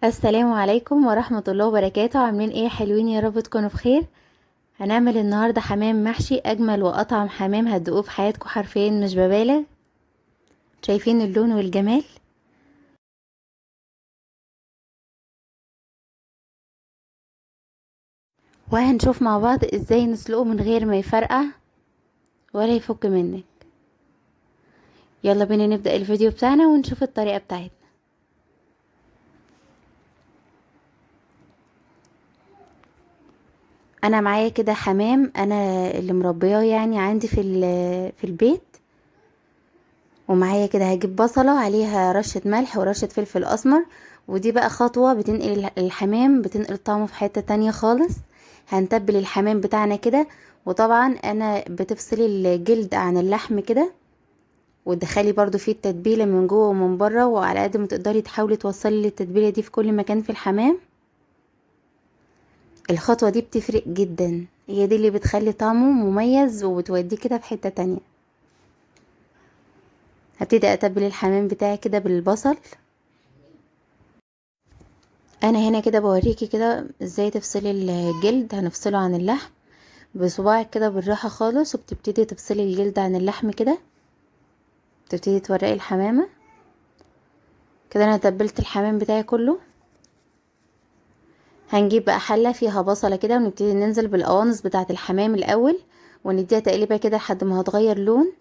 السلام عليكم ورحمة الله وبركاته. عاملين ايه؟ حلوين يا رب تكونوا بخير. هنعمل النهاردة حمام محشي، اجمل واطعم حمام هتدوقوه في حياتكم حرفيا، مش ببالغ. شايفين اللون والجمال؟ وهنشوف مع بعض ازاي نسلقه من غير ما يفرقع ولا يفك منك. يلا بينا نبدأ الفيديو بتاعنا ونشوف الطريقة بتاعتنا. انا معايا كده حمام، انا اللي مربياه يعني عندي في البيت. ومعايا كده هجيب بصلة عليها رشة ملح ورشة فلفل اسمر. ودي بقى خطوة بتنقل الحمام، بتنقل طعمه في حتة تانية خالص. هنتبل الحمام بتاعنا كده. وطبعا انا بتفصلي الجلد عن اللحم كده، وتدخلي برضو فيه التتبيلة من جوه ومن بره، وعلى قد ما تقدري تحاولي توصلي التتبيلة دي في كل مكان في الحمام. الخطوة دي بتفرق جدا، هي دي اللي بتخلي طعمه مميز وبتوديه كده في حتة تانية. هبتدي اتبل الحمام بتاعي كده بالبصل. انا هنا كده بوريكي كده ازاي تفصلي الجلد، هنفصله عن اللحم بصباعك كده بالراحة خالص، وبتبتدي تفصلي الجلد عن اللحم كده. تبتدي تورقي الحمامة كده. انا تبلت الحمام بتاعي كله. هنجيب بقى حلة فيها بصلة كده، ونبتدي ننزل بالقوانص بتاعة الحمام الاول، ونديها تقليبة كده لحد ما هتغير لون.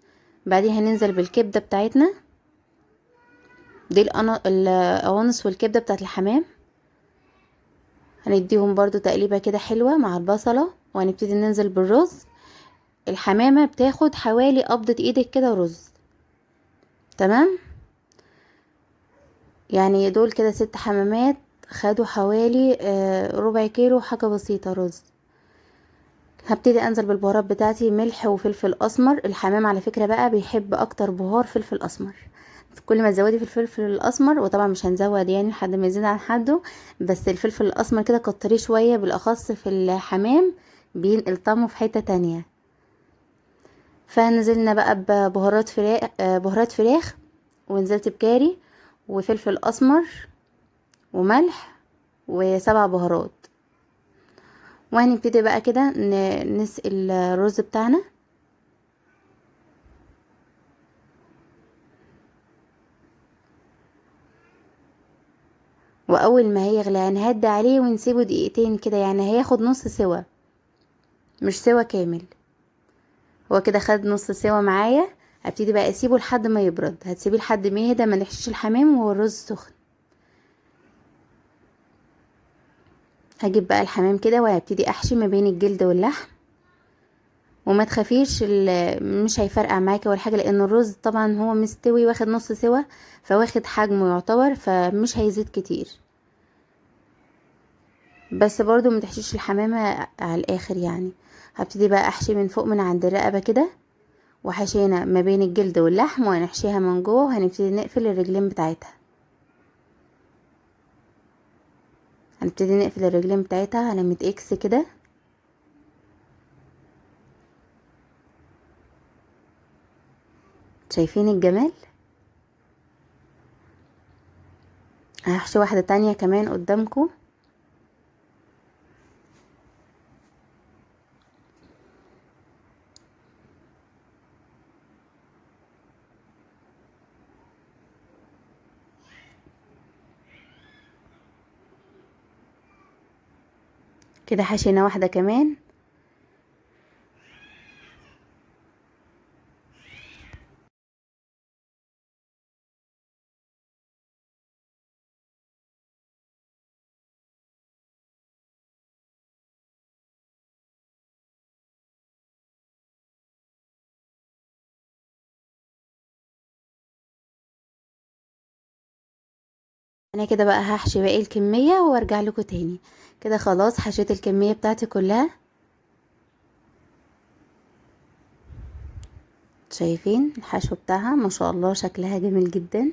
بعدين هننزل بالكبدة بتاعتنا. دي القوانص والكبدة بتاعة الحمام. هنديهم برضو تقليبة كده حلوة مع البصلة، وهنبتدي ننزل بالرز. الحمامة بتاخد حوالي قبضة ايدك كده رز. تمام. يعني دول كده 6 حمامات، خدوا حوالي ربع كيلو حاجة بسيطة رز. هبتدي انزل بالبهارات بتاعتي، ملح وفلفل اسمر. الحمام على فكرة بقى بيحب اكتر بهار فلفل اسمر. كل ما تزودي في الفلفل الاسمر، وطبعا مش هنزود يعني لحد ما يزيد عن حده، بس الفلفل الاسمر كده كتريه شوية بالاخص في الحمام، بينقل طعمه في حتة تانية. فنزلنا بقى ببهارات فراخ، بهارات فراخ. ونزلت بكاري وفلفل اسمر وملح و7 بهارات. وهنبتدي بقى كده نسقي الرز بتاعنا. واول ما هيغلي هنهدي عليه ونسيبه دقيقتين كده، يعني هياخد نص سوا، مش سوا كامل. هو كده خد نص سوا معايا. هبتدي بقى اسيبه لحد ما يبرد. هتسيبيه لحد ما يهدى، ما نحشيش الحمام وهو الرز سخن. هجيب بقى الحمام كده وهبتدي احشي ما بين الجلد واللحم. وما تخافيش، مش هيفرقع معاكي ولا حاجه، لان الرز طبعا هو مستوي واخد نص سوا، فواخد حجمه يعتبر، فمش هيزيد كتير. بس برضو ما تحشيش الحمامه على الاخر يعني. هبتدي بقى احشي من فوق من عند الرقبه كده، وحشينا ما بين الجلد واللحم، وهنحشيها من جوه، وهنبتدي نقفل الرجلين بتاعتها. هنبتدي نقفل الرجلين بتاعتها علامه اكس كده. شايفين الجمال؟ هحشي واحده تانية كمان قدامكم. كده حشينا واحده كمان. انا كده بقى هحشي باقي الكميه وارجع لكم تاني. كده خلاص حشيت الكميه بتاعتي كلها. شايفين الحشو بتاعها؟ ما شاء الله شكلها جميل جدا.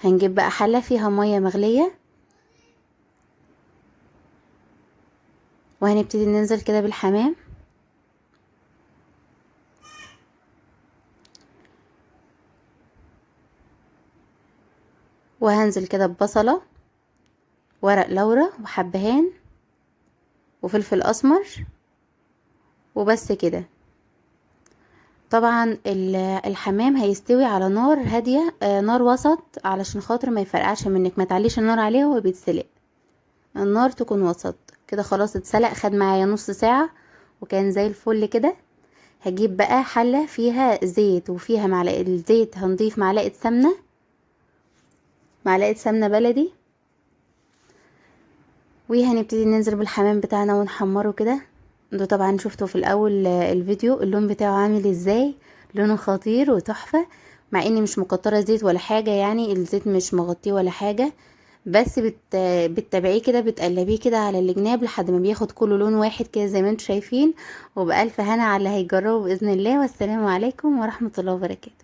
هنجيب بقى حله فيها ميه مغليه، وهنبتدي ننزل كده بالحمام. وهنزل كده ببصلة، ورق لورا، وحبهان، وفلفل اسمر، وبس كده. طبعا الحمام هيستوي على نار هادية، نار وسط، علشان خاطر ما يفرقعش منك، ما تعليش النار عليه وهو بيتسلق، النار تكون وسط كده. خلاص اتسلق، خد معايا نص ساعة وكان زي الفل كده. هجيب بقى حلة فيها زيت وفيها معلقة الزيت، هنضيف معلقة سمنة، معلقة سمنة بلدي، وهنبتدي ننزل بالحمام بتاعنا ونحمره كده. انتوا طبعا شفتوا في الاول الفيديو اللون بتاعه عامل ازاي، لونه خطير وتحفة، مع اني مش مكترة زيت ولا حاجة، يعني الزيت مش مغطيه ولا حاجة، بس بتتابعيه كده، بتقلبيه كده على الجناب لحد ما بياخد كله لون واحد كده زي ما انتوا شايفين. وبألف هنا على اللي هيجربه بإذن الله. والسلام عليكم ورحمة الله وبركاته.